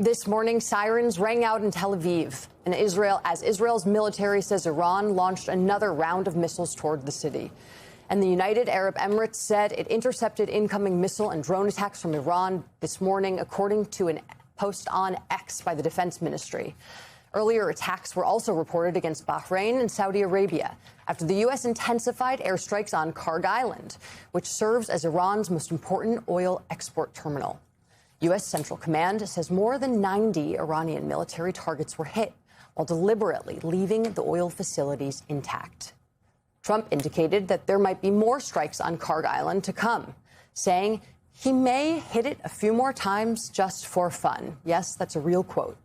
This morning, sirens rang out in Tel Aviv, and as Israel's military says Iran launched another round of missiles toward the city. And the United Arab Emirates said it intercepted incoming missile and drone attacks from Iran this morning, according to a post on X by the Defense Ministry. Earlier attacks were also reported against Bahrain and Saudi Arabia after the U.S. intensified airstrikes on Karg Island, which serves as Iran's most important oil export terminal. U.S. Central Command says more than 90 Iranian military targets were hit while deliberately leaving the oil facilities intact. Trump indicated that there might be more strikes on Karg Island to come, saying he may hit it a few more times just for fun. Yes, that's a real quote.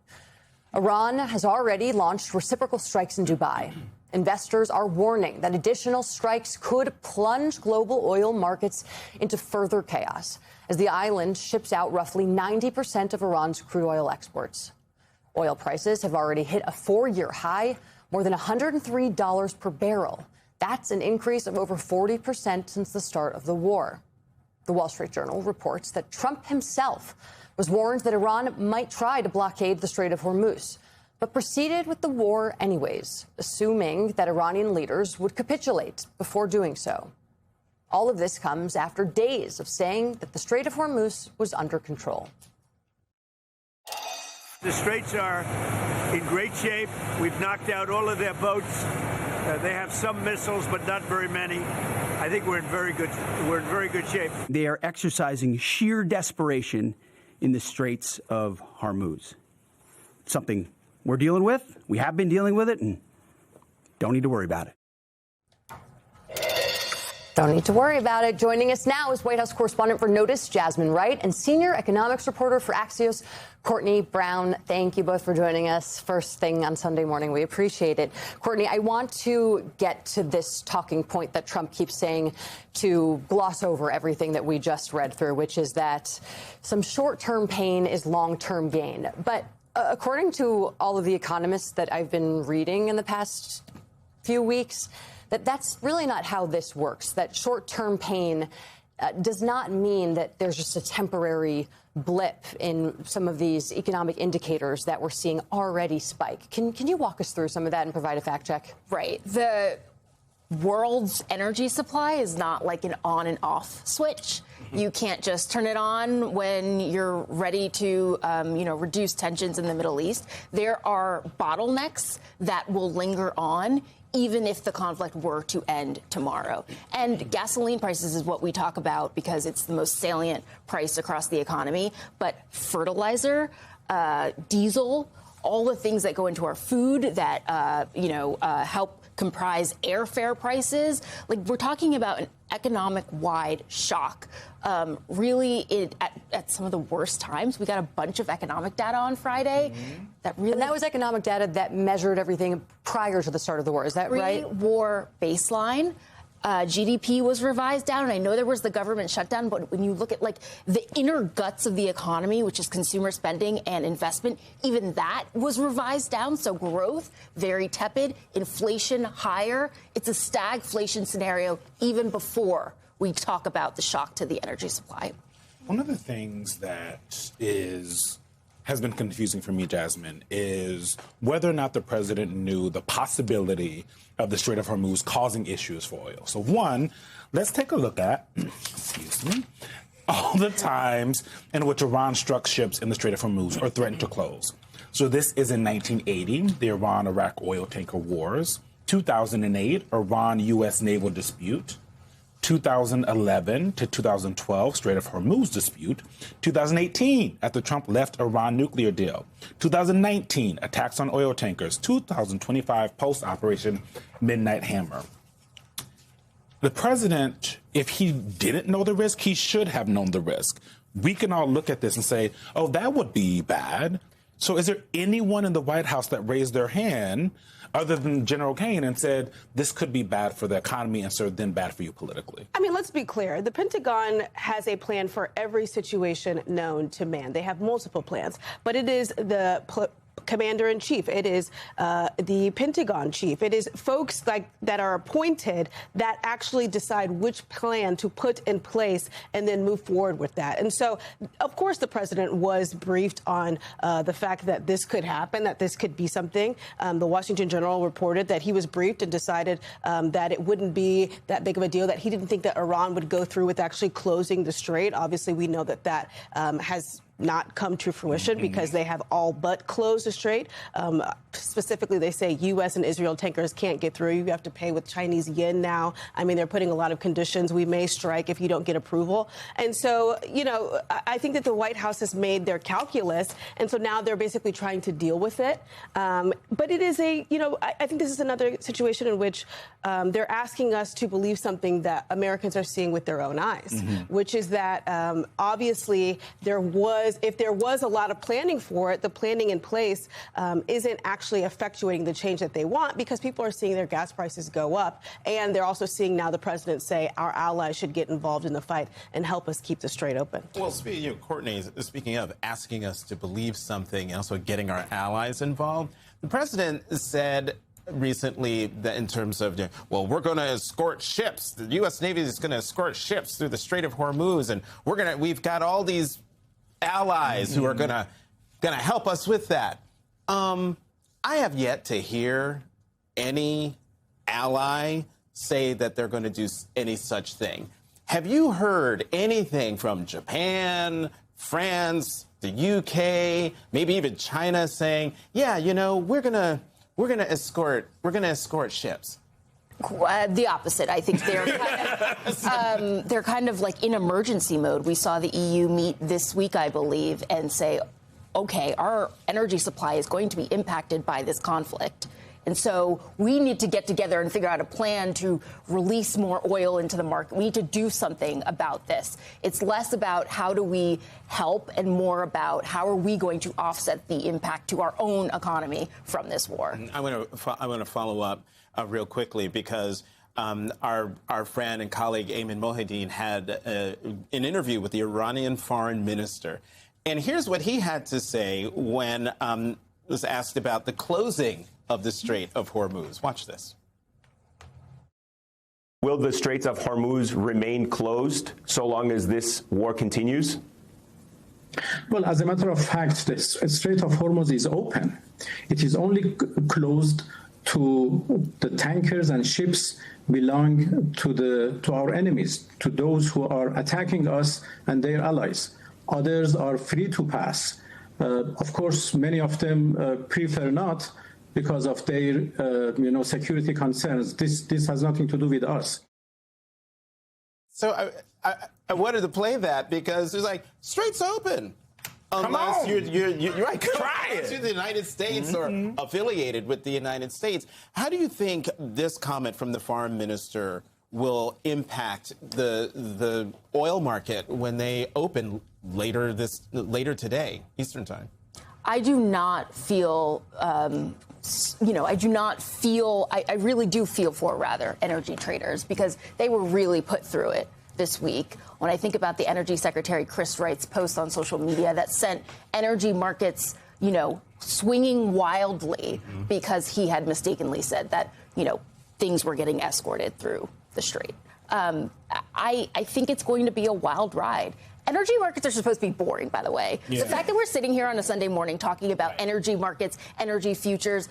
Iran has already launched reciprocal strikes in Dubai. Investors are warning that additional strikes could plunge global oil markets into further chaos, as the island ships out roughly 90% of Iran's crude oil exports. Oil prices have already hit a 4-year high, more than $103 per barrel. That's an increase of over 40% since the start of the war. The Wall Street Journal reports that Trump himself was warned that Iran might try to blockade the Strait of Hormuz, but proceeded with the war anyways, assuming that Iranian leaders would capitulate before doing so. All of this comes after days of saying that the Strait of Hormuz was under control. The straits are in great shape. We've knocked out all of their boats. They have some missiles, but not very many. I think we're in very good shape. They are exercising sheer desperation in the Straits of Hormuz. Something we're dealing with. We have been dealing with it, and don't need to worry about it. Don't need to worry about it. Joining us now is White House correspondent for Notice, Jasmine Wright, and senior economics reporter for Axios, Courtney Brown. Thank you both for joining us first thing on Sunday morning. We appreciate it. Courtney, I want to get to this talking point that Trump keeps saying to gloss over everything that we just read through, which is that some short-term pain is long-term gain. But according to all of the economists that I've been reading in the past few weeks, that's really not how this works, that short-term pain does not mean that there's just a temporary blip in some of these economic indicators that we're seeing already spike. Can you walk us through some of that and provide a fact check? Right. The world's energy supply is not like an on and off switch. You can't just turn it on when you're ready to, reduce tensions in the Middle East. There are bottlenecks that will linger on even if the conflict were to end tomorrow. And gasoline prices is what we talk about because it's the most salient price across the economy. But fertilizer, diesel, all the things that go into our food that, help comprise airfare prices. Like, we're talking about an economic-wide shock. Really, at some of the worst times. We got a bunch of economic data on Friday. And that was economic data that measured everything prior to the start of the war. Is that right? Pre-war baseline. GDP was revised down, and I know there was the government shutdown, but when you look at like the inner guts of the economy, which is consumer spending and investment, even that was revised down. So growth, very tepid, inflation higher. It's a stagflation scenario even before we talk about the shock to the energy supply. One of the things that has been confusing for me, Jasmine, is whether or not the president knew the possibility of the Strait of Hormuz causing issues for oil. So one, let's take a look at, all the times in which Iran struck ships in the Strait of Hormuz or threatened to close. So this is in 1980, the Iran-Iraq oil tanker wars, 2008, Iran-U.S. naval dispute, 2011 to 2012 Strait of Hormuz dispute, 2018 after Trump left Iran nuclear deal, 2019 attacks on oil tankers, 2025 post-Operation Midnight Hammer. The president, if he didn't know the risk, he should have known the risk. We can all look at this and say, oh, that would be bad. So is there anyone in the White House that raised their hand other than General Kane and said this could be bad for the economy and so then bad for you politically? I mean, let's be clear. The Pentagon has a plan for every situation known to man. They have multiple plans, but it is the commander-in-chief. It is the Pentagon chief. It is folks like that are appointed that actually decide which plan to put in place and then move forward with that. And so, of course, the president was briefed on the fact that this could happen, that this could be something. The Washington Journal reported that he was briefed and decided that it wouldn't be that big of a deal, that he didn't think that Iran would go through with actually closing the strait. Obviously, we know that has not come to fruition because they have all but closed the strait. Specifically, they say U.S. and Israel tankers can't get through. You have to pay with Chinese yen now. I mean, they're putting a lot of conditions. We may strike if you don't get approval. And so, I think that the White House has made their calculus. And so now they're basically trying to deal with it. But it is I think this is another situation in which they're asking us to believe something that Americans are seeing with their own eyes, which is that obviously if there was a lot of planning for it, the planning in place isn't actually effectuating the change that they want, because people are seeing their gas prices go up. And they're also seeing now the president say our allies should get involved in the fight and help us keep the strait open. Well, Courtney, speaking of asking us to believe something and also getting our allies involved, the president said recently that in terms of, we're going to escort ships. The U.S. Navy is going to escort ships through the Strait of Hormuz, and we've got all these allies who are gonna help us with that. I have yet to hear any ally say that they're going to do any such thing. Have you heard anything from Japan, France, the UK, maybe even China saying, we're gonna escort ships? The opposite. I think they're kind of like in emergency mode. We saw the EU meet this week, I believe, and say, okay, our energy supply is going to be impacted by this conflict. And so we need to get together and figure out a plan to release more oil into the market. We need to do something about this. It's less about how do we help and more about how are we going to offset the impact to our own economy from this war. I want to follow up real quickly, because our friend and colleague Ayman Mohyeldin had an interview with the Iranian foreign minister. And here's what he had to say when was asked about the closing of the Strait of Hormuz. Watch this. Will the Straits of Hormuz remain closed so long as this war continues? Well, as a matter of fact, the Strait of Hormuz is open. It is only closed to the tankers and ships belong to our enemies, to those who are attacking us and their allies. Others are free to pass. Of course, many of them prefer not because of their security concerns. This has nothing to do with us. So I wanted to play that because it's like, strait's open. Unless you're right, try it. You're the United States or affiliated with the United States. How do you think this comment from the foreign minister will impact the oil market when they open later today, Eastern time? I do not feel, I really do feel for, rather, energy traders, because they were really put through it this week. When I think about the Energy Secretary Chris Wright's post on social media that sent energy markets, swinging wildly because he had mistakenly said that, things were getting escorted through the strait. I think it's going to be a wild ride. Energy markets are supposed to be boring, by the way. Yeah. The fact that we're sitting here on a Sunday morning talking about energy markets, energy futures,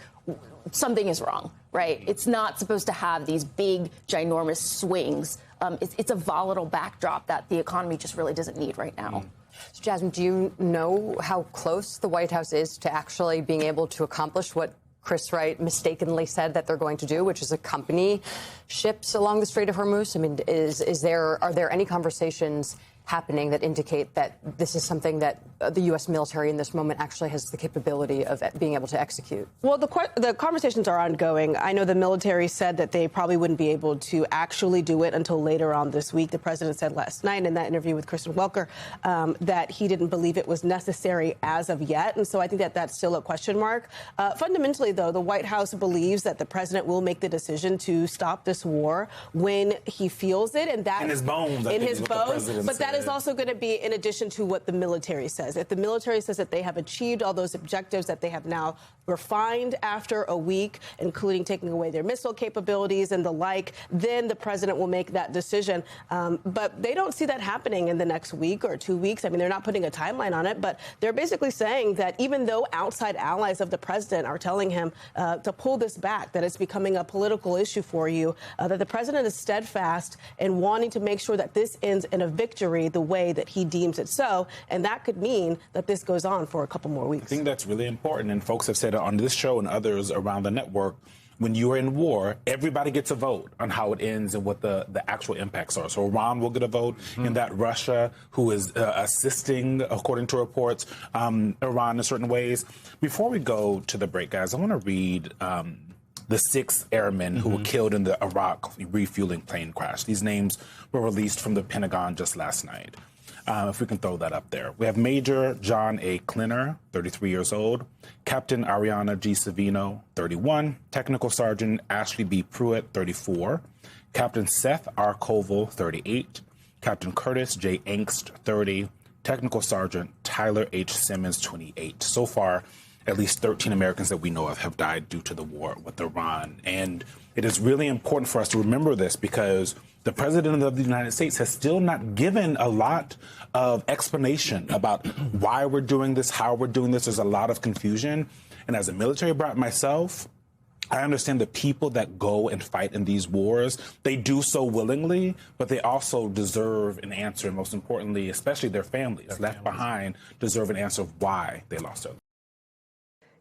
something is wrong, right? It's not supposed to have these big, ginormous swings. It's a volatile backdrop that the economy just really doesn't need right now. So, Jasmine, do you know how close the White House is to actually being able to accomplish what Chris Wright mistakenly said that they're going to do, which is accompany ships along the Strait of Hormuz? I mean, are there any conversations happening that indicate that this is something that the U.S. military in this moment actually has the capability of being able to execute? Well, the conversations are ongoing. I know the military said that they probably wouldn't be able to actually do it until later on this week. The president said last night in that interview with Kristen Welker that he didn't believe it was necessary as of yet. And so I think that that's still a question mark. Fundamentally, though, the White House believes that the president will make the decision to stop this war when he feels it. And that in his bones. In his bones. But that that is also going to be in addition to what the military says. If the military says that they have achieved all those objectives that they have now refined after a week, including taking away their missile capabilities and the like, then the president will make that decision. But they don't see that happening in the next week or 2 weeks. I mean, they're not putting a timeline on it, but they're basically saying that even though outside allies of the president are telling him to pull this back, that it's becoming a political issue for you, that the president is steadfast in wanting to make sure that this ends in a victory the way that he deems it so. And that could mean that this goes on for a couple more weeks. I think that's really important. And folks have said on this show and others around the network, when you are in war, everybody gets a vote on how it ends and what the actual impacts are. So Iran will get a vote in that. Russia, who is assisting, according to reports, Iran in certain ways. Before we go to the break, guys, I want to read the 6 airmen who were killed in the Iraq refueling plane crash. These names were released from the Pentagon just last night. If we can throw that up there. We have Major John A. Klinner, 33 years old, Captain Ariana G. Savino, 31, Technical Sergeant Ashley B. Pruitt, 34, Captain Seth R. Koval, 38, Captain Curtis J. Angst, 30, Technical Sergeant Tyler H. Simmons, 28. So far, at least 13 Americans that we know of have died due to the war with Iran. And it is really important for us to remember this because the president of the United States has still not given a lot of explanation about why we're doing this, how we're doing this. There's a lot of confusion. And as a military brat myself, I understand the people that go and fight in these wars, they do so willingly, but they also deserve an answer. And most importantly, especially their families left behind deserve an answer of why they lost their lives.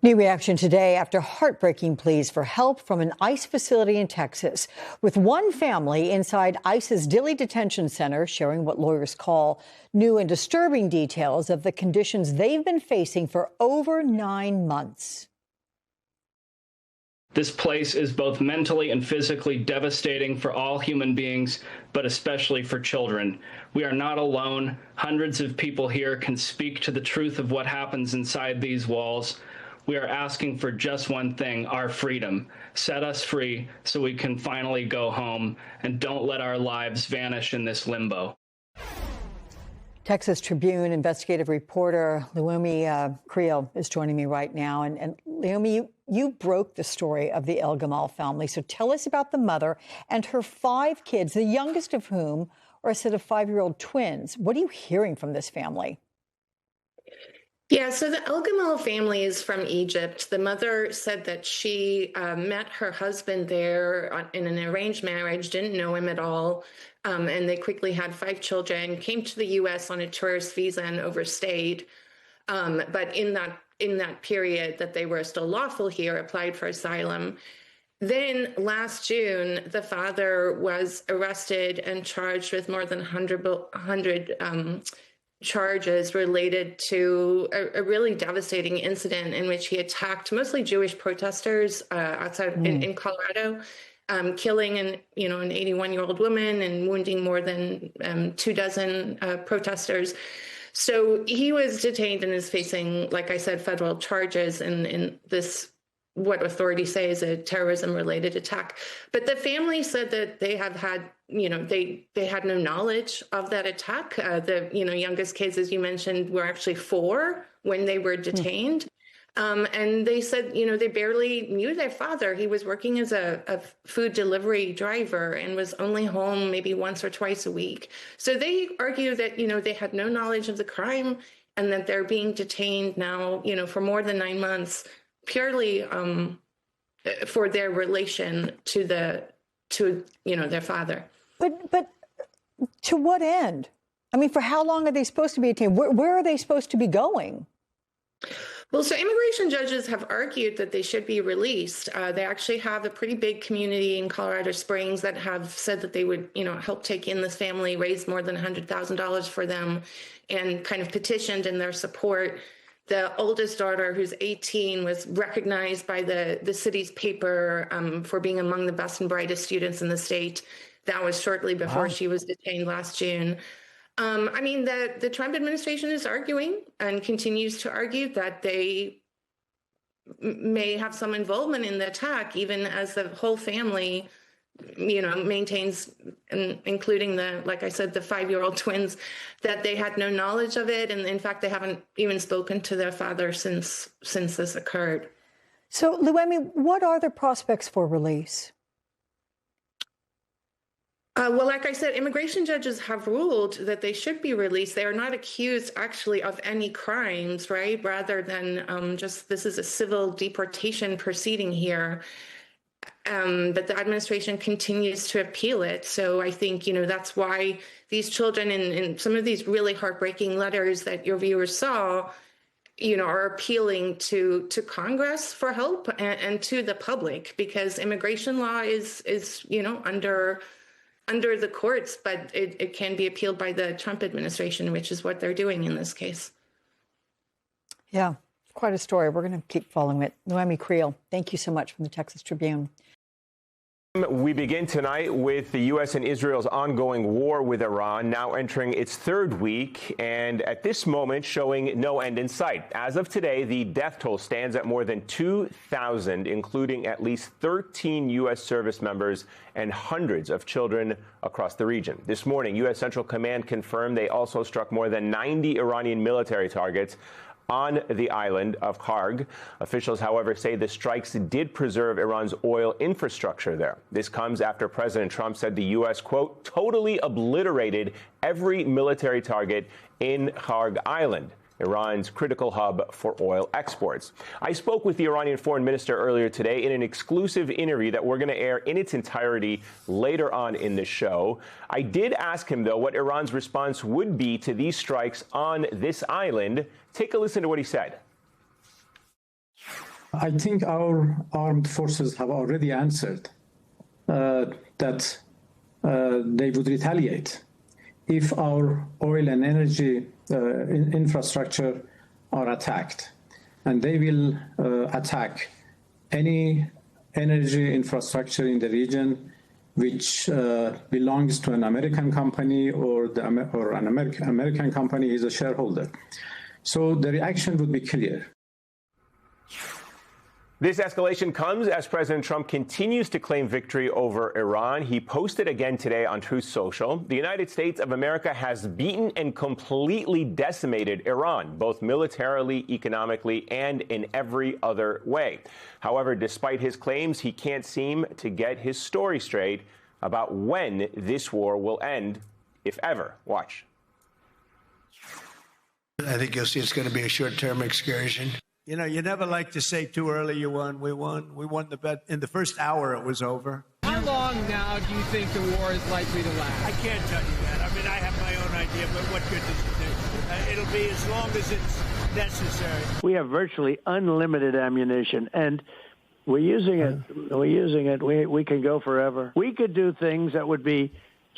New reaction today after heartbreaking pleas for help from an ICE facility in Texas, with one family inside ICE's Dilley Detention Center sharing what lawyers call new and disturbing details of the conditions they've been facing for over 9 months. This place is both mentally and physically devastating for all human beings, but especially for children. We are not alone. Hundreds of people here can speak to the truth of what happens inside these walls. We are asking for just one thing, our freedom. Set us free so we can finally go home, and don't let our lives vanish in this limbo. Texas Tribune investigative reporter Leomi Creel is joining me right now. And Leomi, you broke the story of the El Gamal family. So tell us about the mother and her 5 kids, the youngest of whom are a set of 5-year-old twins. What are you hearing from this family? Yeah, so the El Gamal family is from Egypt. The mother said that she met her husband there in an arranged marriage, didn't know him at all, and they quickly had 5 children, came to the U.S. on a tourist visa and overstayed. But in that period that they were still lawful here, applied for asylum. Then last June, the father was arrested and charged with more than 100 charges related to a really devastating incident in which he attacked mostly Jewish protesters outside in Colorado, killing an 81-year-old woman and wounding more than 24 protesters. So he was detained and is facing, like I said, federal charges in this, what authorities say is a terrorism-related attack. But the family said that they have had, they had no knowledge of that attack. The youngest kids, as you mentioned, were actually 4 when they were detained. And they said, they barely knew their father. He was working as a food delivery driver and was only home maybe once or twice a week. So they argue that, they had no knowledge of the crime and that they're being detained now, for more than 9 months, purely for their relation to their father. But to what end? I mean, for how long are they supposed to be detained? Where are they supposed to be going? Well, so immigration judges have argued that they should be released. They actually have a pretty big community in Colorado Springs that have said that they would, help take in this family, raise more than $100,000 for them, and kind of petitioned in their support. The oldest daughter, who's 18, was recognized by the city's paper for being among the best and brightest students in the state. That was shortly before she was detained last June. The Trump administration is arguing and continues to argue that they may have some involvement in the attack, even as the whole family maintains, including like I said, the 5-year-old twins, that they had no knowledge of it. And in fact, they haven't even spoken to their father since this occurred. So, Louemi, what are the prospects for release? Well, like I said, immigration judges have ruled that they should be released. They are not accused actually of any crimes, right? Rather than just this is a civil deportation proceeding here. But the administration continues to appeal it. So I think, that's why these children in some of these really heartbreaking letters that your viewers saw, are appealing to Congress for help and to the public, because immigration law is under the courts, but it can be appealed by the Trump administration, which is what they're doing in this case. Yeah, quite a story. We're going to keep following it. Louemi Creel, thank you so much from the Texas Tribune. We begin tonight with the U.S. and Israel's ongoing war with Iran, now entering its third week, and at this moment showing no end in sight. As of today, the death toll stands at more than 2,000, including at least 13 U.S. service members and hundreds of children across the region. This morning, U.S. Central Command confirmed they also struck more than 90 Iranian military targets on the island of Kharg. Officials, however, say the strikes did preserve Iran's oil infrastructure there. This comes after President Trump said the U.S., quote, totally obliterated every military target in Kharg Island, Iran's critical hub for oil exports. I spoke with the Iranian foreign minister earlier today in an exclusive interview that we're going to air in its entirety later on in the show. I did ask him, though, what Iran's response would be to these strikes on this island. Take a listen to what he said. I think our armed forces have already answered that they would retaliate if our oil and energy infrastructure are attacked. And they will attack any energy infrastructure in the region which belongs to an American company or an American company is a shareholder. So the reaction would be clear. This escalation comes as President Trump continues to claim victory over Iran. He posted again today on Truth Social, the United States of America has beaten and completely decimated Iran, both militarily, economically, and in every other way. However, despite his claims, he can't seem to get his story straight about when this war will end, if ever. Watch. I think you'll see it's going to be a short-term excursion. You never like to say too early you won. We won. We won the bet. In the first hour, it was over. How long now do you think the war is likely to last? I can't tell you that. I mean, I have my own idea, but what good does it do? It'll be as long as it's necessary. We have virtually unlimited ammunition, and we're using it. We can go forever. We could do things that would be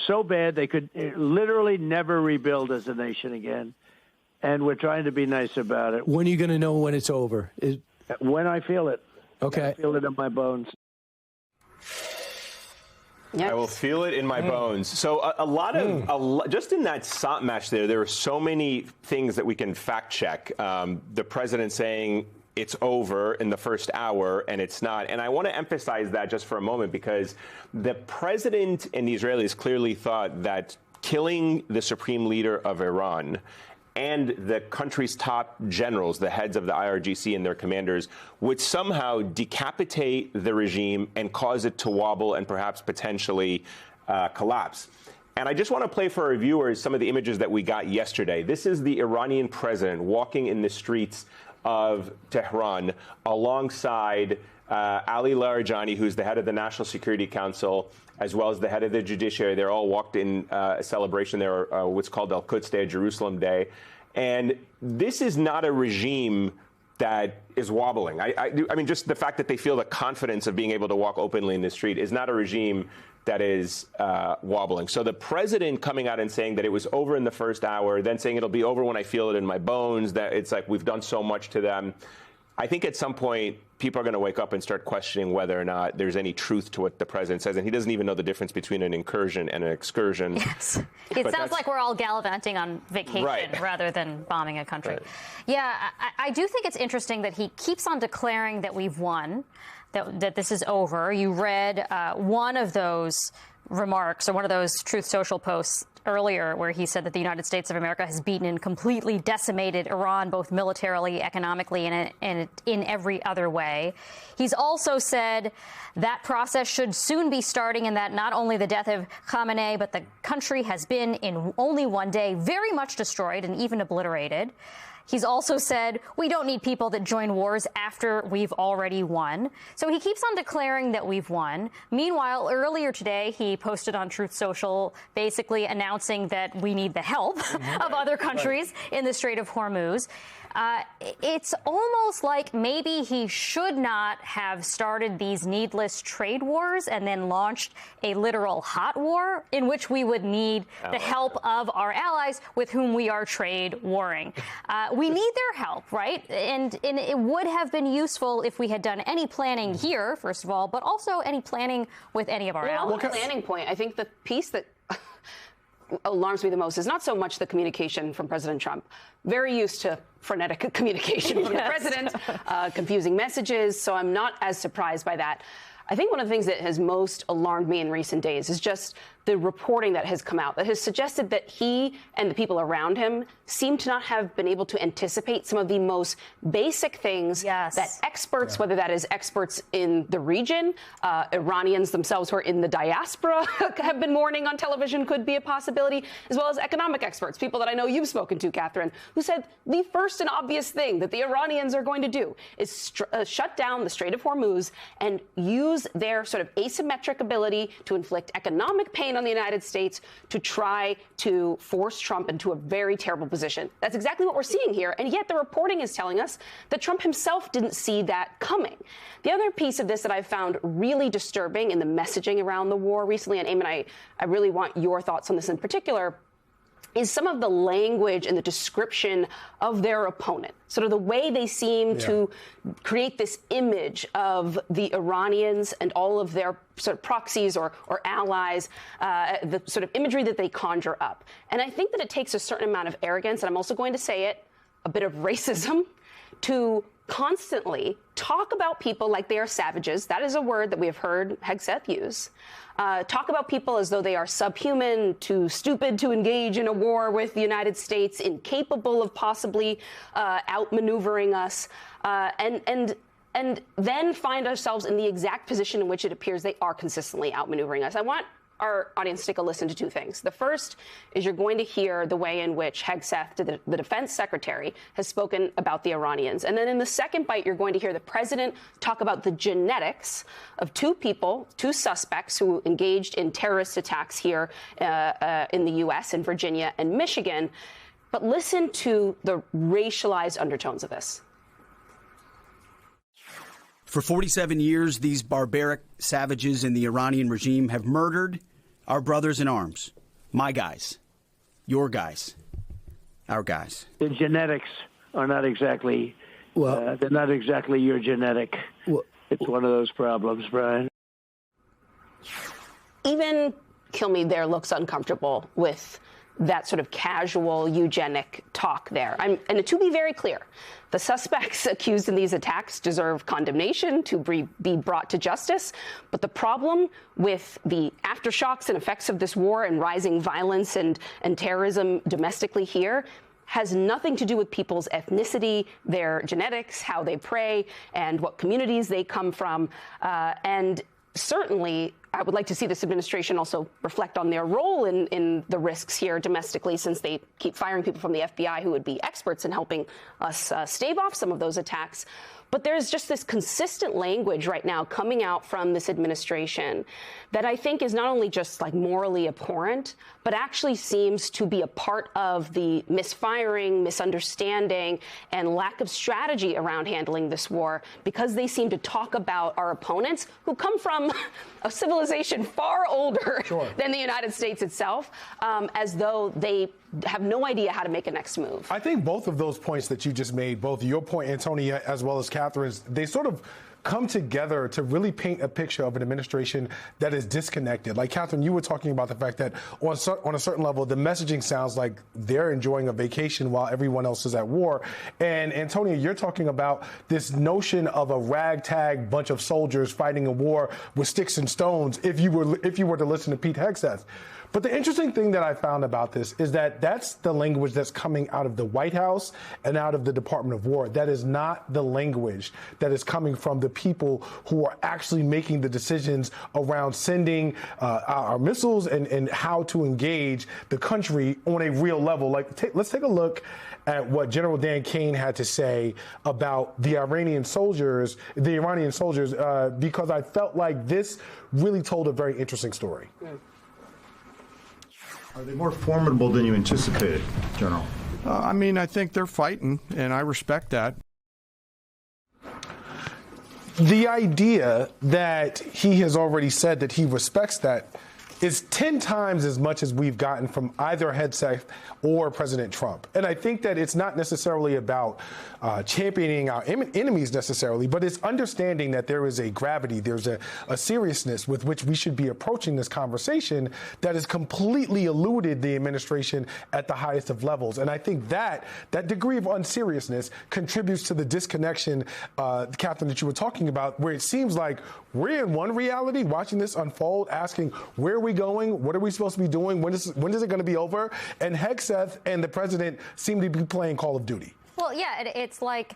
so bad they could literally never rebuild as a nation again. And we're trying to be nice about it. When are you going to know when it's over? When I feel it. Okay. I feel it in my bones. Yes. I will feel it in my bones. So a lot of, just in that SOT match there were so many things that we can fact check. The president saying it's over in the first hour, and it's not. And I want to emphasize that just for a moment, because the president and the Israelis clearly thought that killing the supreme leader of Iran and the country's top generals, the heads of the IRGC and their commanders, would somehow decapitate the regime and cause it to wobble and perhaps potentially collapse. And I just want to play for our viewers some of the images that we got yesterday. This is the Iranian president walking in the streets of Tehran alongside Ali Larijani, who's the head of the National Security Council, as well as the head of the judiciary. They're all walked in a celebration there, what's called Al-Quds Day, Jerusalem Day. And this is not a regime that is wobbling. I mean, just the fact that they feel the confidence of being able to walk openly in the street is not a regime that is wobbling. So the president coming out and saying that it was over in the first hour, then saying it'll be over when I feel it in my bones, that it's like we've done so much to them. I think at some point people are going to wake up and start questioning whether or not there's any truth to what the president says. And he doesn't even know the difference between an incursion and an excursion. Yes. It sounds like we're all gallivanting on vacation rather than bombing a country. Right. Yeah, I do think it's interesting that he keeps on declaring that we've won, that this is over. You read one of those remarks or one of those Truth Social posts earlier where he said that the United States of America has beaten and completely decimated Iran, both militarily, economically, and in every other way. He's also said that process should soon be starting and that not only the death of Khamenei, but the country has been in only one day very much destroyed and even obliterated. He's also said we don't need people that join wars after we've already won. So he keeps on declaring that we've won. Meanwhile, earlier today, he posted on Truth Social basically announcing that we need the help of other countries in the Strait of Hormuz. It's almost like maybe he should not have started these needless trade wars and then launched a literal hot war in which we would need the help of our allies with whom we are trade warring. We need their help, right? And it would have been useful if we had done any planning here, first of all, but also any planning with any of our allies. On the planning point, I think the piece that alarms me the most is not so much the communication from President Trump. Very used to frenetic communication from the president, confusing messages, so I'm not as surprised by that. I think one of the things that has most alarmed me in recent days is just the reporting that has come out that has suggested that he and the people around him seem to not have been able to anticipate some of the most basic things that experts, whether that is experts in the region, Iranians themselves who are in the diaspora have been warning on television could be a possibility, as well as economic experts, people that I know you've spoken to, Catherine, who said the first and obvious thing that the Iranians are going to do is shut down the Strait of Hormuz and use their sort of asymmetric ability to inflict economic pain on the United States to try to force Trump into a very terrible position. That's exactly what we're seeing here. And yet the reporting is telling us that Trump himself didn't see that coming. The other piece of this that I've found really disturbing in the messaging around the war recently, and Eamon, I really want your thoughts on this in particular, is some of the language and the description of their opponent. Sort of the way they seem to create this image of the Iranians and all of their sort of proxies or allies, the sort of imagery that they conjure up. And I think that it takes a certain amount of arrogance, and I'm also going to say it, a bit of racism, to constantly talk about people like they are savages. That is a word that we have heard Hegseth use. Talk about people as though they are subhuman, too stupid to engage in a war with the United States, incapable of possibly outmaneuvering us, and then find ourselves in the exact position in which it appears they are consistently outmaneuvering us. I want our audience to take a listen to two things. The first is you're going to hear the way in which Hegseth, the defense secretary, has spoken about the Iranians. And then in the second bite, you're going to hear the president talk about the genetics of two people, two suspects who engaged in terrorist attacks here in the U.S., in Virginia and Michigan. But listen to the racialized undertones of this. For 47 years, these barbaric savages in the Iranian regime have murdered our brothers in arms. My guys, your guys, our guys. The genetics are not exactly, they're not exactly your genetic. It's one of those problems, Brian. Even Kilmeade there looks uncomfortable with that sort of casual eugenic talk there. And to be very clear, the suspects accused in these attacks deserve condemnation, to be brought to justice. But the problem with the aftershocks and effects of this war and rising violence and terrorism domestically here has nothing to do with people's ethnicity, their genetics, how they pray, and what communities they come from. And certainly, I would like to see this administration also reflect on their role in the risks here domestically, since they keep firing people from the FBI who would be experts in helping us stave off some of those attacks. But there's just this consistent language right now coming out from this administration that I think is not only just like morally abhorrent, but actually seems to be a part of the misfiring, misunderstanding, and lack of strategy around handling this war, because they seem to talk about our opponents who come from a civilization far older than the United States itself, as though they have no idea how to make a next move. I think both of those points that you just made, both your point, Antonia, as well as Catherine's, they sort of come together to really paint a picture of an administration that is disconnected. Like, Catherine, you were talking about the fact that on a certain level, the messaging sounds like they're enjoying a vacation while everyone else is at war. And Antonia, you're talking about this notion of a ragtag bunch of soldiers fighting a war with sticks and stones, if you were to listen to Pete Hegseth. But the interesting thing that I found about this is that that's the language that's coming out of the White House and out of the Department of War. That is not the language that is coming from the people who are actually making the decisions around sending our missiles and how to engage the country on a real level. Like, let's take a look at what General Dan Kane had to say about the Iranian soldiers, because I felt like this really told a very interesting story. Are they more formidable than you anticipated, General? I mean, I think they're fighting, and I respect that. The idea that he has already said that he respects that is 10 times as much as we've gotten from either Hegseth or President Trump. And I think that it's not necessarily about championing our enemies necessarily, but it's understanding that there is a gravity, there's a seriousness with which we should be approaching this conversation that has completely eluded the administration at the highest of levels. And I think that degree of unseriousness contributes to the disconnection, Catherine, that you were talking about, where it seems like we're in one reality watching this unfold, asking where are we going? What are we supposed to be doing? When is it going to be over? And Hegseth and the president seem to be playing Call of Duty. Well, yeah, it's like,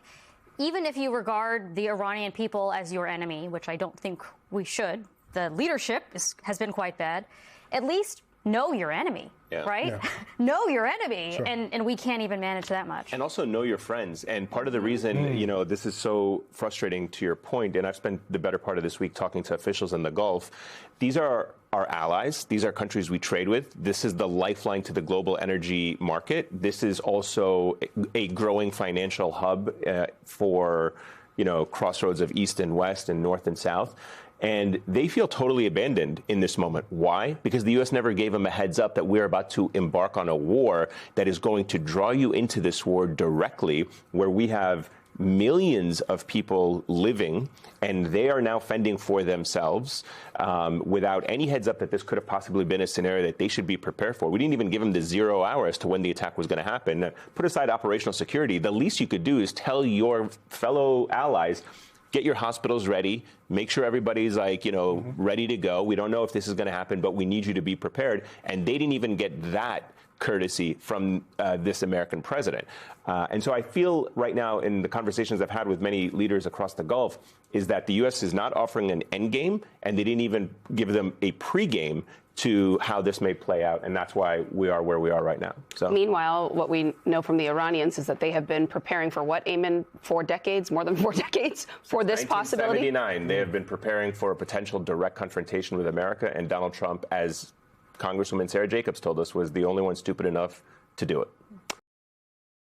even if you regard the Iranian people as your enemy, which I don't think we should, the leadership has been quite bad, at least know your enemy, right? Yeah. Know your enemy, sure. and we can't even manage that much. And also know your friends. And part of the reason, this is so frustrating to your point, and I've spent the better part of this week talking to officials in the Gulf, these are our allies. These are countries we trade with. This is the lifeline to the global energy market. This is also a growing financial hub for, crossroads of East and West and North and South. And they feel totally abandoned in this moment. Why? Because the U.S. never gave them a heads up that we're about to embark on a war that is going to draw you into this war directly, where we have millions of people living, and they are now fending for themselves without any heads up that this could have possibly been a scenario that they should be prepared for. We didn't even give them the 0 hour as to when the attack was going to happen. Put aside operational security, the least you could do is tell your fellow allies, get your hospitals ready, make sure everybody's ready to go. We don't know if this is going to happen, but we need you to be prepared. And they didn't even get that courtesy from this American president. And so I feel right now, in the conversations I've had with many leaders across the Gulf, is that the U.S. is not offering an end game, and they didn't even give them a pregame to how this may play out, and that's why we are where we are right now. So, meanwhile, what we know from the Iranians is that they have been preparing for what, Eamon, 4 decades, more than 4 decades, for this possibility? 1979, they have been preparing for a potential direct confrontation with America, and Donald Trump, as Congresswoman Sarah Jacobs told us, was the only one stupid enough to do it.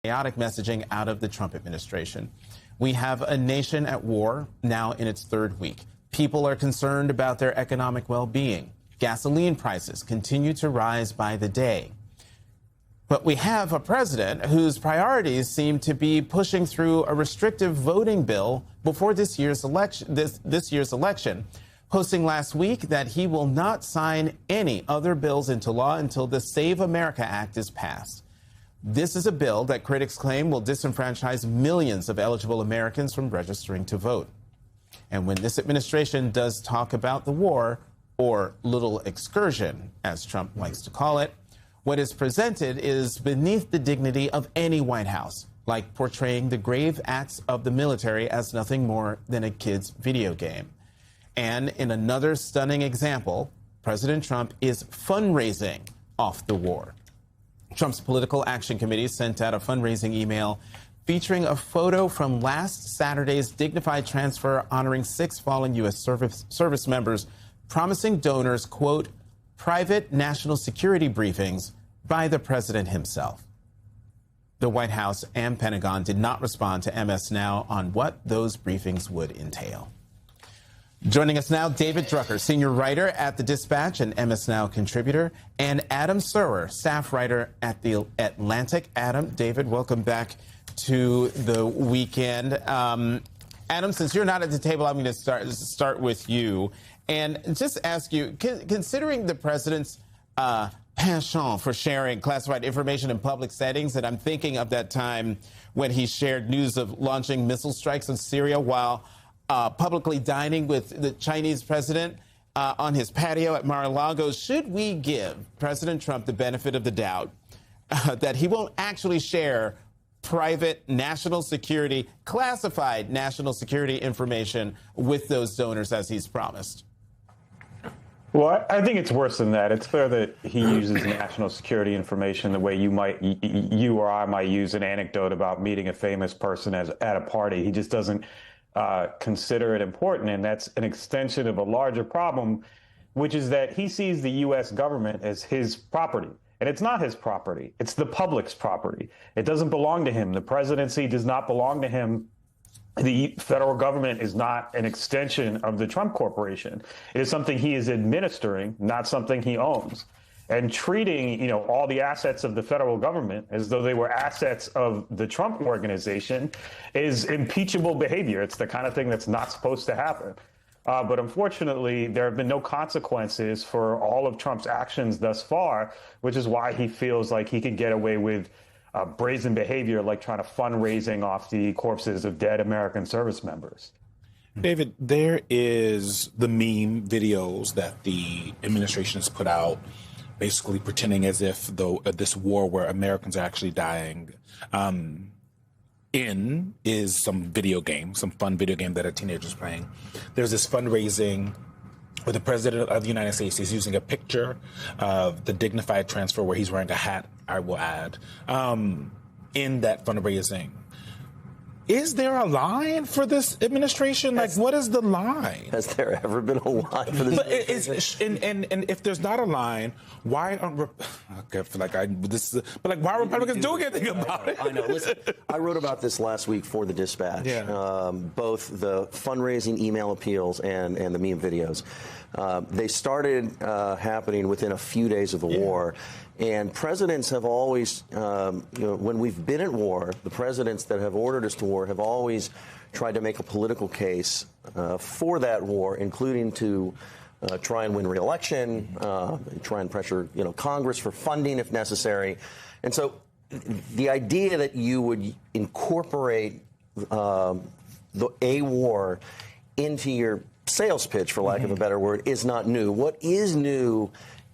Chaotic messaging out of the Trump administration. We have a nation at war now in its 3rd week. People are concerned about their economic well-being. Gasoline prices continue to rise by the day. But we have a president whose priorities seem to be pushing through a restrictive voting bill before this year's election, posting last week that he will not sign any other bills into law until the Save America Act is passed. This is a bill that critics claim will disenfranchise millions of eligible Americans from registering to vote. And when this administration does talk about the war, or little excursion, as Trump likes to call it, what is presented is beneath the dignity of any White House, like portraying the grave acts of the military as nothing more than a kid's video game. And in another stunning example, President Trump is fundraising off the war. Trump's Political Action Committee sent out a fundraising email featuring a photo from last Saturday's dignified transfer honoring 6 fallen U.S. service members, promising donors, quote, private national security briefings by the president himself. The White House and Pentagon did not respond to MS Now on what those briefings would entail. Joining us now, David Drucker, senior writer at The Dispatch and MS Now contributor, and Adam Serwer, staff writer at The Atlantic. Adam, David, welcome back to the weekend. Adam, since you're not at the table, I'm going to start with you and just ask you, considering the president's penchant for sharing classified information in public settings, and I'm thinking of that time when he shared news of launching missile strikes on Syria while publicly dining with the Chinese president on his patio at Mar-a-Lago. Should we give President Trump the benefit of the doubt that he won't actually share private national security, classified national security information with those donors as he's promised? Well, I think it's worse than that. It's clear that he uses national security information the way you or I might use an anecdote about meeting a famous person at a party. He just doesn't consider it important, and that's an extension of a larger problem, which is that he sees the U.S. government as his property. And it's not his property. It's the public's property. It doesn't belong to him. The presidency does not belong to him. The federal government is not an extension of the Trump Corporation. It is something he is administering, not something he owns. And treating, all the assets of the federal government as though they were assets of the Trump Organization is impeachable behavior. It's the kind of thing that's not supposed to happen. But unfortunately, there have been no consequences for all of Trump's actions thus far, which is why he feels like he can get away with brazen behavior like trying to fundraising off the corpses of dead American service members. David, there is the meme videos that the administration has put out, basically pretending as if this war where Americans are actually dying is some video game, some fun video game that a teenager is playing. There's this fundraising where the president of the United States is using a picture of the dignified transfer where he's wearing a hat, I will add, in that fundraising. Is there a line for this administration? Like, what is the line? Has there ever been a line for this administration? And if there's not a line, why aren't why are Republicans doing anything about it? I know. Listen, I wrote about this last week for the Dispatch. Yeah. Both the fundraising email appeals and the meme videos. They started happening within a few days of the war. And presidents have always, when we've been at war, the presidents that have ordered us to war have always tried to make a political case for that war, including to try and win re-election, try and pressure, Congress for funding if necessary. And so the idea that you would incorporate a war into your sales pitch, for lack of a better word, is not new. What is new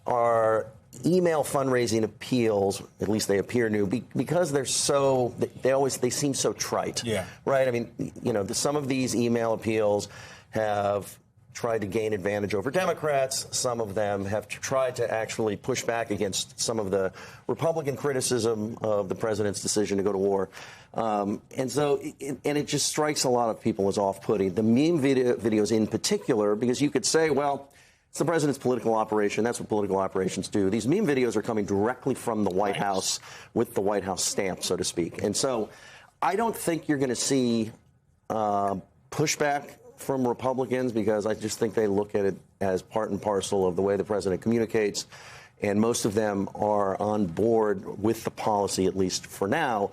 are email fundraising appeals, at least they appear new, because they're so, they seem so trite. Yeah. Right? I mean, some of these email appeals have tried to gain advantage over Democrats. Some of them have tried to actually push back against some of the Republican criticism of the president's decision to go to war. And it just strikes a lot of people as off-putting. The meme videos in particular, because you could say, well, it's the president's political operation. That's what political operations do. These meme videos are coming directly from the White House with the White House stamp, so to speak. And so I don't think you're going to see pushback from Republicans, because I just think they look at it as part and parcel of the way the president communicates. And most of them are on board with the policy, at least for now.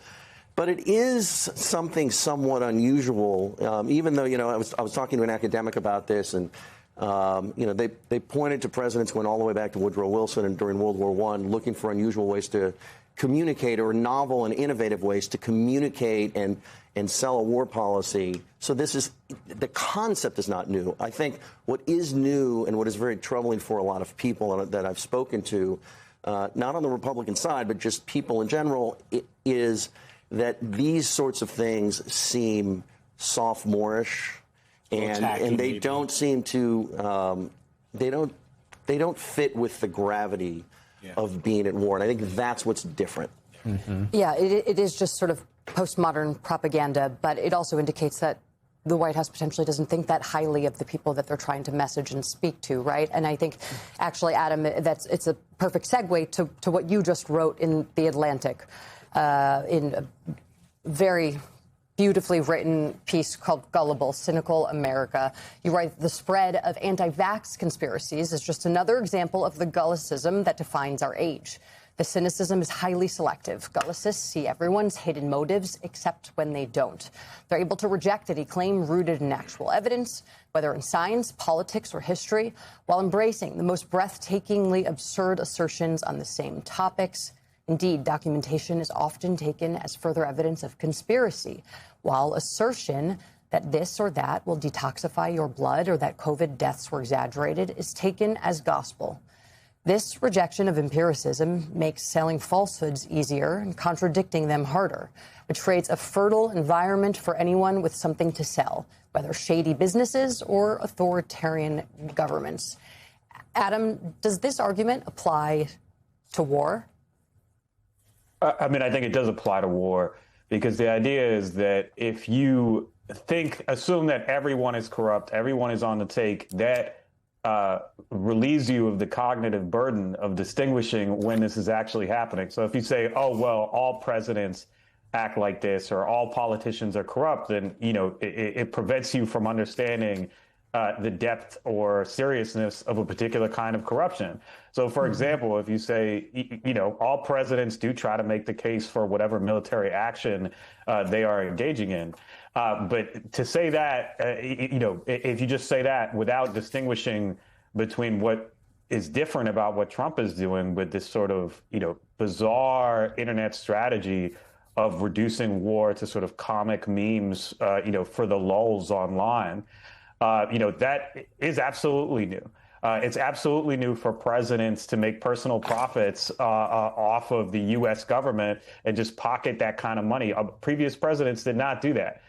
But it is something somewhat unusual, even though, I was talking to an academic about this, and they pointed to presidents going all the way back to Woodrow Wilson and during World War I, looking for unusual ways to communicate, or novel and innovative ways to communicate and sell a war policy. So the concept is not new. I think what is new and what is very troubling for a lot of people that I've spoken to, not on the Republican side, but just people in general, is that these sorts of things seem sophomorish. And they don't seem to they don't fit with the gravity of being at war. And I think that's what's different. Mm-hmm. Yeah, it is just sort of postmodern propaganda, but it also indicates that the White House potentially doesn't think that highly of the people that they're trying to message and speak to, right? And I think, actually, Adam, it's a perfect segue to what you just wrote in The Atlantic, in a very beautifully written piece called Gullible, Cynical America. You write, the spread of anti-vax conspiracies is just another example of the gullicism that defines our age. The cynicism is highly selective. Gullicists see everyone's hidden motives except when they don't. They're able to reject any claim rooted in actual evidence, whether in science, politics, or history, while embracing the most breathtakingly absurd assertions on the same topics. Indeed, documentation is often taken as further evidence of conspiracy, while assertion that this or that will detoxify your blood or that COVID deaths were exaggerated is taken as gospel. This rejection of empiricism makes selling falsehoods easier and contradicting them harder, which creates a fertile environment for anyone with something to sell, whether shady businesses or authoritarian governments. Adam, does this argument apply to war? I mean, I think it does apply to war, because the idea is that if you assume that everyone is corrupt, everyone is on the take, that relieves you of the cognitive burden of distinguishing when this is actually happening. So if you say, oh, well, all presidents act like this or all politicians are corrupt, then, it prevents you from understanding the depth or seriousness of a particular kind of corruption. So, for example, if you say, all presidents do try to make the case for whatever military action they are engaging in. But to say that, if you just say that without distinguishing between what is different about what Trump is doing with this sort of, bizarre internet strategy of reducing war to sort of comic memes, for the lulz online, that is absolutely new. It's absolutely new for presidents to make personal profits off of the U.S. government and just pocket that kind of money. Previous presidents did not do that.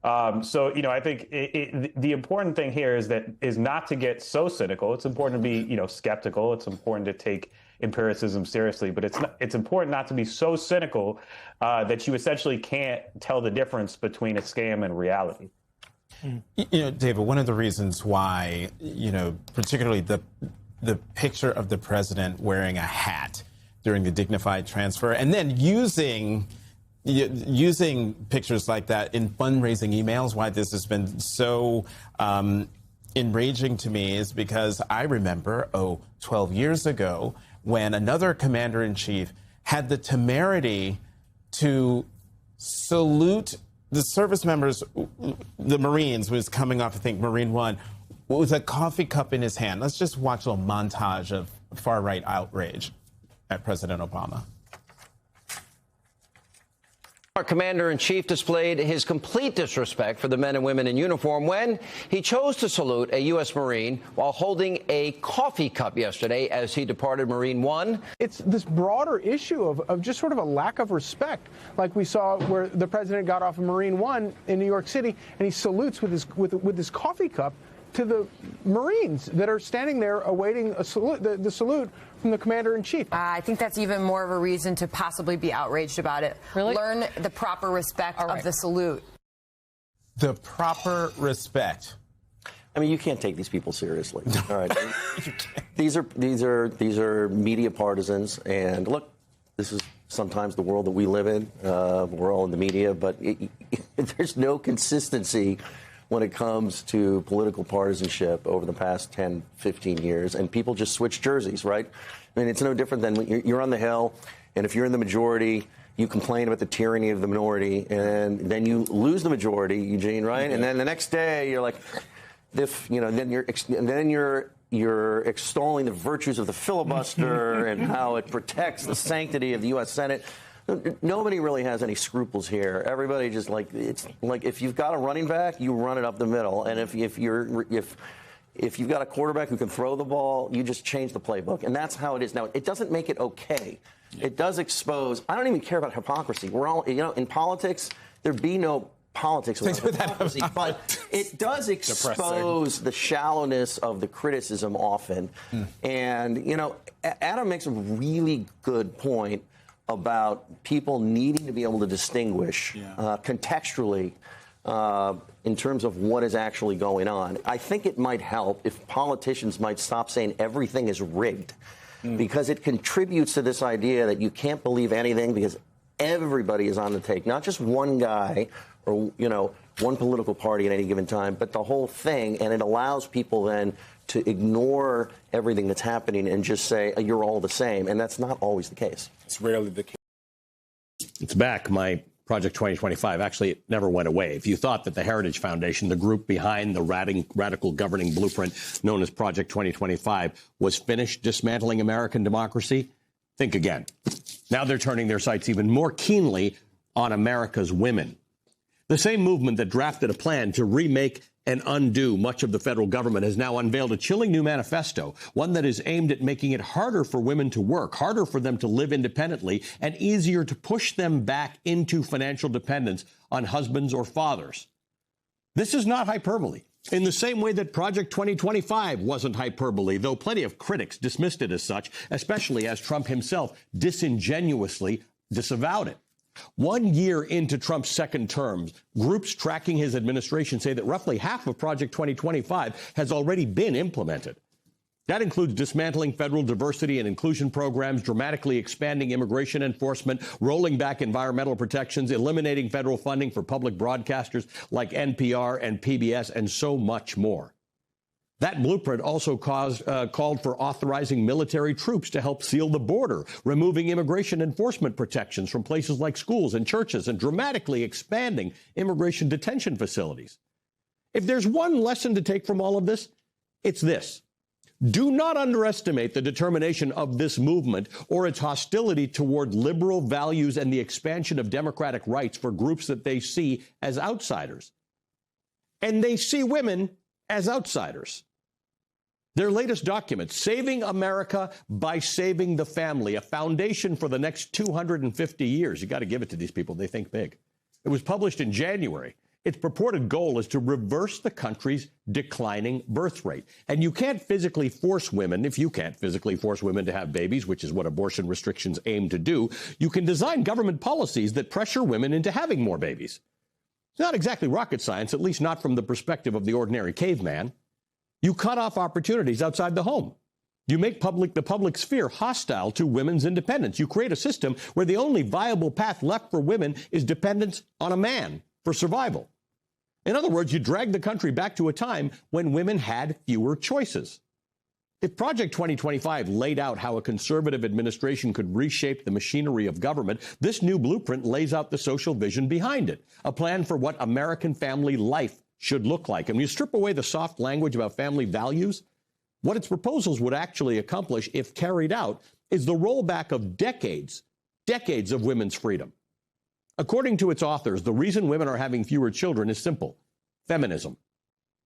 I think the important thing here is not to get so cynical. It's important to be, skeptical. It's important to take empiricism seriously, but it's important not to be so cynical that you essentially can't tell the difference between a scam and reality. David, one of the reasons why, particularly the picture of the president wearing a hat during the dignified transfer and then using pictures like that in fundraising emails, why this has been so enraging to me is because I remember, 12 years ago, when another commander-in-chief had the temerity to salute the service members, the Marines, was coming off, I think, Marine One, with a coffee cup in his hand. Let's just watch a little montage of far-right outrage at President Obama. Our commander-in-chief displayed his complete disrespect for the men and women in uniform when he chose to salute a U.S. Marine while holding a coffee cup yesterday as he departed Marine One. It's this broader issue of just sort of a lack of respect, like we saw where the president got off of Marine One in New York City and he salutes with his coffee cup to the Marines that are standing there awaiting a salute, the salute from the commander-in-chief. I think that's even more of a reason to possibly be outraged about it. Really? Learn the proper respect of the salute. The proper respect. I mean, you can't take these people seriously. All right, these are media partisans, and look, this is sometimes the world that we live in. We're all in the media, but there's no consistency when it comes to political partisanship over the past 10, 15 years, and people just switch jerseys, right? I mean, it's no different than when you're on the Hill, and if you're in the majority, you complain about the tyranny of the minority, and then you lose the majority, Eugene, right? And then the next day, you're like, then you're extolling the virtues of the filibuster and how it protects the sanctity of the U.S. Senate. Nobody really has any scruples here. Everybody just it's like if you've got a running back, you run it up the middle, and if you've got a quarterback who can throw the ball, you just change the playbook, and that's how it is now. It doesn't make it okay. It does expose. I don't even care about hypocrisy. We're all, in politics, there'd be no politics without hypocrisy, but it does expose the shallowness of the criticism often. And Adam makes a really good point about people needing to be able to distinguish contextually in terms of what is actually going on. I think it might help if politicians might stop saying everything is rigged, because it contributes to this idea that you can't believe anything because everybody is on the take, not just one guy or one political party at any given time, but the whole thing, and it allows people then to ignore everything that's happening and just say, you're all the same. And that's not always the case. It's rarely the case. It's back. My Project 2025. Actually, it never went away. If you thought that the Heritage Foundation, the group behind the radical governing blueprint known as Project 2025, was finished dismantling American democracy, think again. Now they're turning their sights even more keenly on America's women. The same movement that drafted a plan to remake and undo much of the federal government has now unveiled a chilling new manifesto, one that is aimed at making it harder for women to work, harder for them to live independently, and easier to push them back into financial dependence on husbands or fathers. This is not hyperbole, in the same way that Project 2025 wasn't hyperbole, though plenty of critics dismissed it as such, especially as Trump himself disingenuously disavowed it. 1 year into Trump's second term, groups tracking his administration say that roughly half of Project 2025 has already been implemented. That includes dismantling federal diversity and inclusion programs, dramatically expanding immigration enforcement, rolling back environmental protections, eliminating federal funding for public broadcasters like NPR and PBS, and so much more. That blueprint also called for authorizing military troops to help seal the border, removing immigration enforcement protections from places like schools and churches, and dramatically expanding immigration detention facilities. If there's one lesson to take from all of this, it's this. Do not underestimate the determination of this movement or its hostility toward liberal values and the expansion of democratic rights for groups that they see as outsiders. And they see women as outsiders. Their latest document, Saving America by Saving the Family, a foundation for the next 250 years. You got to give it to these people. They think big. It was published in January. Its purported goal is to reverse the country's declining birth rate. And you can't physically force women, if you can't physically force women to have babies, which is what abortion restrictions aim to do, you can design government policies that pressure women into having more babies. It's not exactly rocket science, at least not from the perspective of the ordinary caveman. You cut off opportunities outside the home. You make the public sphere hostile to women's independence. You create a system where the only viable path left for women is dependence on a man for survival. In other words, you drag the country back to a time when women had fewer choices. If Project 2025 laid out how a conservative administration could reshape the machinery of government, this new blueprint lays out the social vision behind it, a plan for what American family life should look like. And when you strip away the soft language about family values, what its proposals would actually accomplish, if carried out, is the rollback of decades of women's freedom. According to its authors, the reason women are having fewer children is simple: feminism.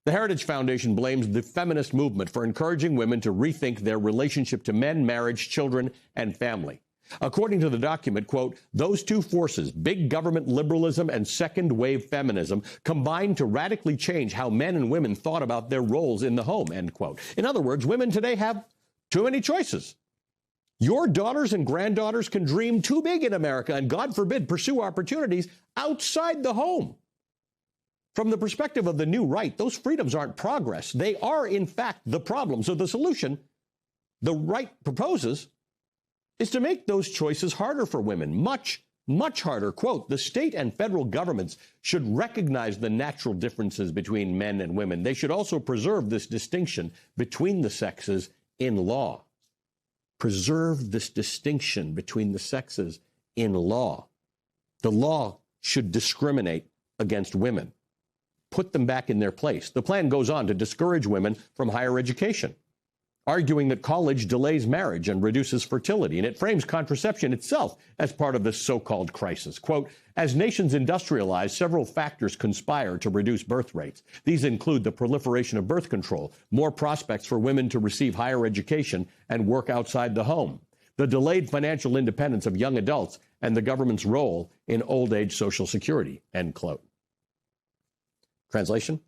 The Heritage Foundation blames the feminist movement for encouraging women to rethink their relationship to men, marriage, children, and family. According to the document, quote, those two forces, big government liberalism and second-wave feminism, combined to radically change how men and women thought about their roles in the home, end quote. In other words, women today have too many choices. Your daughters and granddaughters can dream too big in America and, God forbid, pursue opportunities outside the home. From the perspective of the new right, those freedoms aren't progress. They are, in fact, the problem. So the solution the right proposes is to make those choices harder for women, much, much harder. Quote, the state and federal governments should recognize the natural differences between men and women. They should also preserve this distinction between the sexes in law. Preserve this distinction between the sexes in law. The law should discriminate against women. Put them back in their place. The plan goes on to discourage women from higher education, arguing that college delays marriage and reduces fertility, and it frames contraception itself as part of this so-called crisis. Quote, as nations industrialize, several factors conspire to reduce birth rates. These include the proliferation of birth control, more prospects for women to receive higher education and work outside the home, the delayed financial independence of young adults, and the government's role in old age Social Security, end quote. Translation?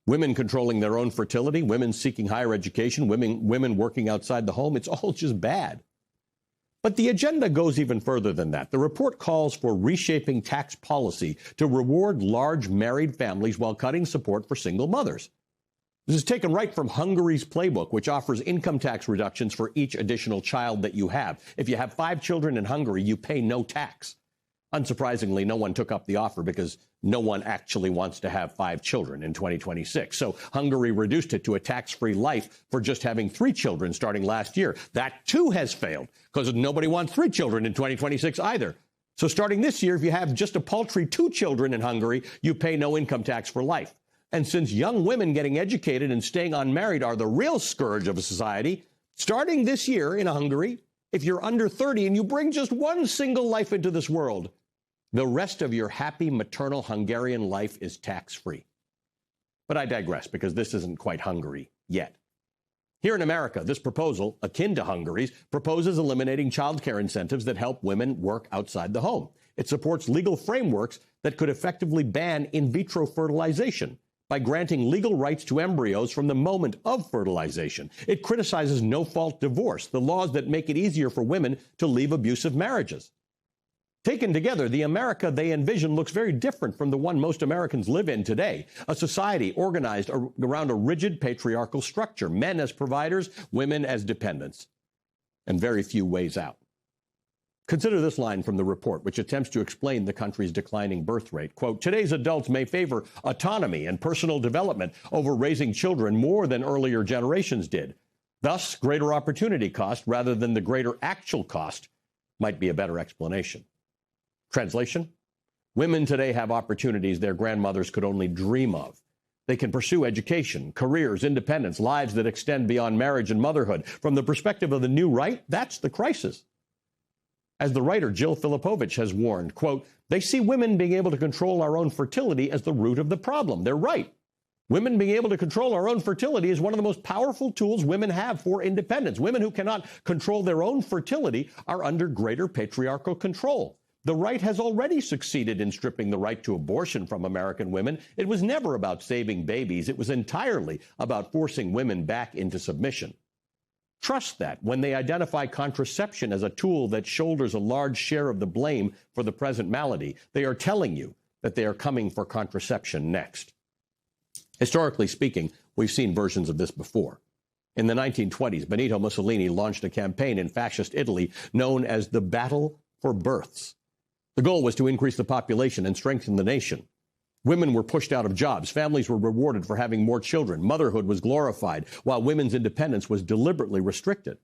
Women controlling their own fertility, women seeking higher education, women working outside the home, it's all just bad. But the agenda goes even further than that. The report calls for reshaping tax policy to reward large married families while cutting support for single mothers. This is taken right from Hungary's playbook, which offers income tax reductions for each additional child that you have. If you have 5 children in Hungary, you pay no tax. Unsurprisingly, no one took up the offer because no one actually wants to have 5 children in 2026. So Hungary reduced it to a tax-free life for just having 3 children starting last year. That, too, has failed because nobody wants 3 children in 2026 either. So starting this year, if you have just a paltry 2 children in Hungary, you pay no income tax for life. And since young women getting educated and staying unmarried are the real scourge of a society, starting this year in Hungary, if you're under 30 and you bring just 1 single life into this world, the rest of your happy maternal Hungarian life is tax-free. But I digress, because this isn't quite Hungary yet. Here in America, this proposal, akin to Hungary's, proposes eliminating child care incentives that help women work outside the home. It supports legal frameworks that could effectively ban in vitro fertilization by granting legal rights to embryos from the moment of fertilization. It criticizes no-fault divorce, the laws that make it easier for women to leave abusive marriages. Taken together, the America they envision looks very different from the one most Americans live in today, a society organized around a rigid patriarchal structure, men as providers, women as dependents, and very few ways out. Consider this line from the report, which attempts to explain the country's declining birth rate. Quote, today's adults may favor autonomy and personal development over raising children more than earlier generations did. Thus, greater opportunity cost rather than the greater actual cost might be a better explanation. Translation? Women today have opportunities their grandmothers could only dream of. They can pursue education, careers, independence, lives that extend beyond marriage and motherhood. From the perspective of the new right, that's the crisis. As the writer Jill Filipovich has warned, quote, they see women being able to control our own fertility as the root of the problem. They're right. Women being able to control our own fertility is one of the most powerful tools women have for independence. Women who cannot control their own fertility are under greater patriarchal control. The right has already succeeded in stripping the right to abortion from American women. It was never about saving babies. It was entirely about forcing women back into submission. Trust that when they identify contraception as a tool that shoulders a large share of the blame for the present malady, they are telling you that they are coming for contraception next. Historically speaking, we've seen versions of this before. In the 1920s, Benito Mussolini launched a campaign in fascist Italy known as the Battle for Births. The goal was to increase the population and strengthen the nation. Women were pushed out of jobs. Families were rewarded for having more children. Motherhood was glorified, while women's independence was deliberately restricted.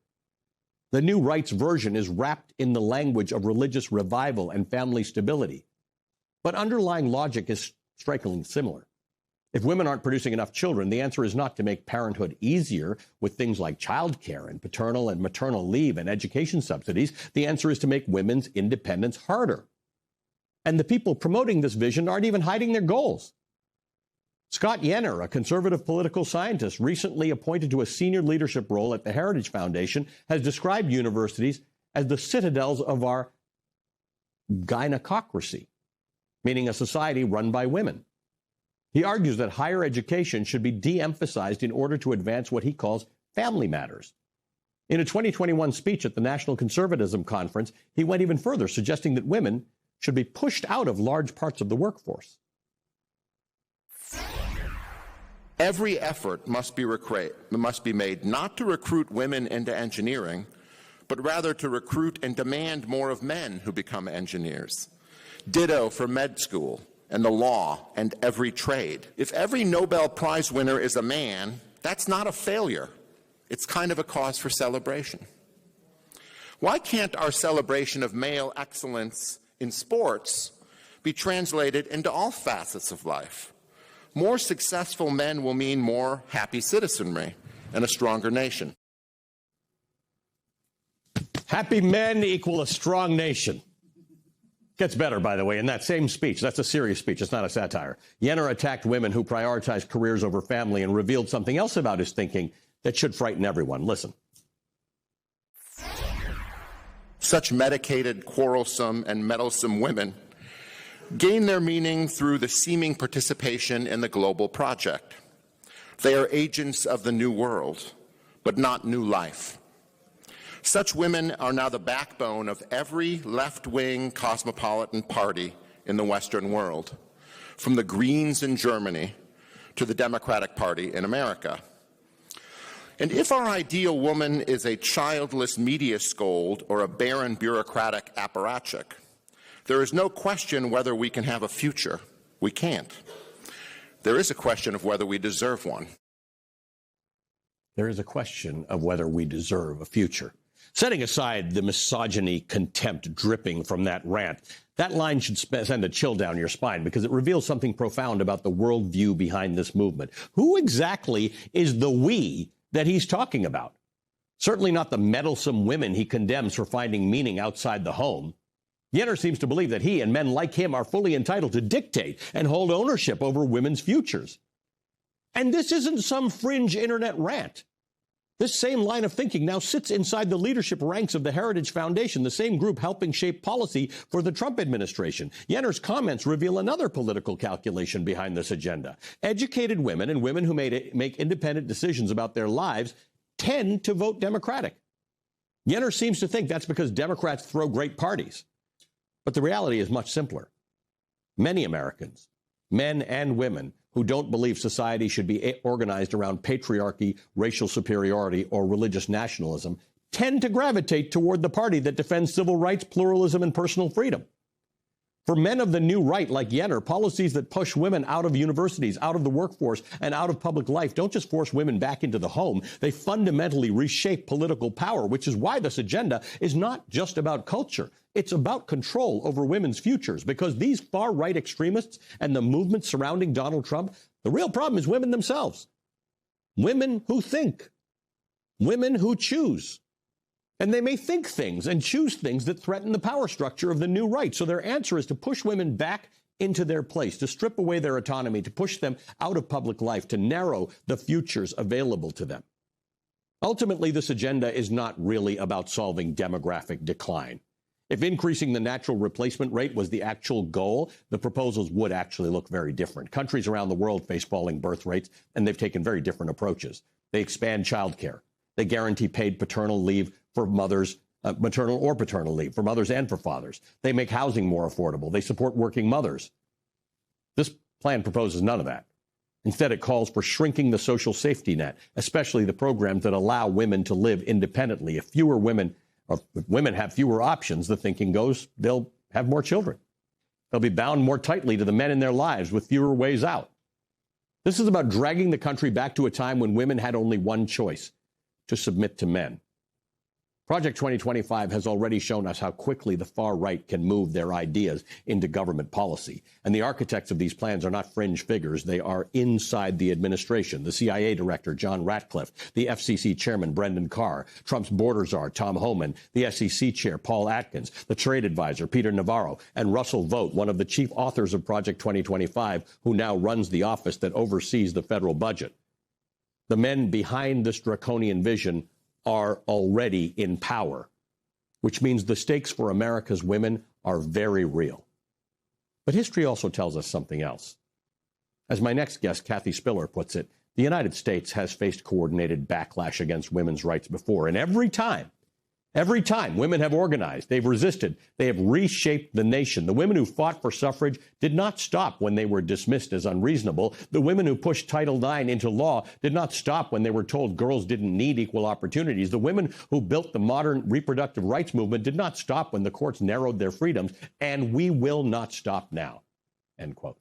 The new right's version is wrapped in the language of religious revival and family stability. But underlying logic is strikingly similar. If women aren't producing enough children, the answer is not to make parenthood easier with things like child care and paternal and maternal leave and education subsidies. The answer is to make women's independence harder. And the people promoting this vision aren't even hiding their goals. Scott Yenor, a conservative political scientist recently appointed to a senior leadership role at the Heritage Foundation, has described universities as the citadels of our gynecocracy, meaning a society run by women. He argues that higher education should be de-emphasized in order to advance what he calls family matters. In a 2021 speech at the National Conservatism Conference, he went even further, suggesting that women should be pushed out of large parts of the workforce. Every effort must be made not to recruit women into engineering, but rather to recruit and demand more of men who become engineers. Ditto for med school and the law and every trade. If every Nobel Prize winner is a man, that's not a failure. It's kind of a cause for celebration. Why can't our celebration of male excellence in sports be translated into all facets of life? More successful men will mean more happy citizenry and a stronger nation. Happy men equal a strong nation. Gets better, by the way, in that same speech. That's a serious speech. It's not a satire. Yenor attacked women who prioritize careers over family and revealed something else about his thinking that should frighten everyone. Listen. Such medicated, quarrelsome, and meddlesome women gain their meaning through the seeming participation in the global project. They are agents of the new world, but not new life. Such women are now the backbone of every left-wing cosmopolitan party in the Western world, from the Greens in Germany to the Democratic Party in America. And if our ideal woman is a childless media scold or a barren bureaucratic apparatchik, There is no question whether we can have a future. We can't. There is a question of whether we deserve one. There is a question of whether we deserve a future. Setting aside the misogyny, contempt dripping from that rant, that line should send a chill down your spine because it reveals something profound about the worldview behind this movement. Who exactly is the we that he's talking about? Certainly not the meddlesome women he condemns for finding meaning outside the home. Yenner seems to believe that he and men like him are fully entitled to dictate and hold ownership over women's futures. And this isn't some fringe internet rant. This same line of thinking now sits inside the leadership ranks of the Heritage Foundation, the same group helping shape policy for the Trump administration. Yenner's comments reveal another political calculation behind this agenda. Educated women and women who make independent decisions about their lives tend to vote Democratic. Yenner seems to think that's because Democrats throw great parties. But the reality is much simpler. Many Americans, men and women, who don't believe society should be organized around patriarchy, racial superiority, or religious nationalism, tend to gravitate toward the party that defends civil rights, pluralism, and personal freedom. For men of the new right like Yenner, policies that push women out of universities, out of the workforce, and out of public life don't just force women back into the home. They fundamentally reshape political power, which is why this agenda is not just about culture. It's about control over women's futures, because these far-right extremists and the movement surrounding Donald Trump, the real problem is women themselves. Women who think. Women who choose. And they may think things and choose things that threaten the power structure of the new right. So their answer is to push women back into their place, to strip away their autonomy, to push them out of public life, to narrow the futures available to them. Ultimately, this agenda is not really about solving demographic decline. If increasing the natural replacement rate was the actual goal, the proposals would actually look very different. Countries around the world face falling birth rates, and they've taken very different approaches. They expand child care. They guarantee paid paternal leave for mothers, maternal or paternal leave for mothers and for fathers. They make housing more affordable. They support working mothers. This plan proposes none of that. Instead, it calls for shrinking the social safety net, especially the programs that allow women to live independently. If women have fewer options, the thinking goes, they'll have more children. They'll be bound more tightly to the men in their lives with fewer ways out. This is about dragging the country back to a time when women had only one choice: to submit to men. Project 2025 has already shown us how quickly the far right can move their ideas into government policy. And the architects of these plans are not fringe figures. They are inside the administration. The CIA director, John Ratcliffe, the FCC chairman, Brendan Carr, Trump's border czar, Tom Homan, the SEC chair, Paul Atkins, the trade advisor, Peter Navarro, and Russell Vought, one of the chief authors of Project 2025, who now runs the office that oversees the federal budget. The men behind this draconian vision are already in power, which means the stakes for America's women are very real. But history also tells us something else. As my next guest, Kathy Spiller, puts it, the United States has faced coordinated backlash against women's rights before, and every time women have organized, they've resisted, they have reshaped the nation. The women who fought for suffrage did not stop when they were dismissed as unreasonable. The women who pushed Title IX into law did not stop when they were told girls didn't need equal opportunities. The women who built the modern reproductive rights movement did not stop when the courts narrowed their freedoms, and we will not stop now. End quote.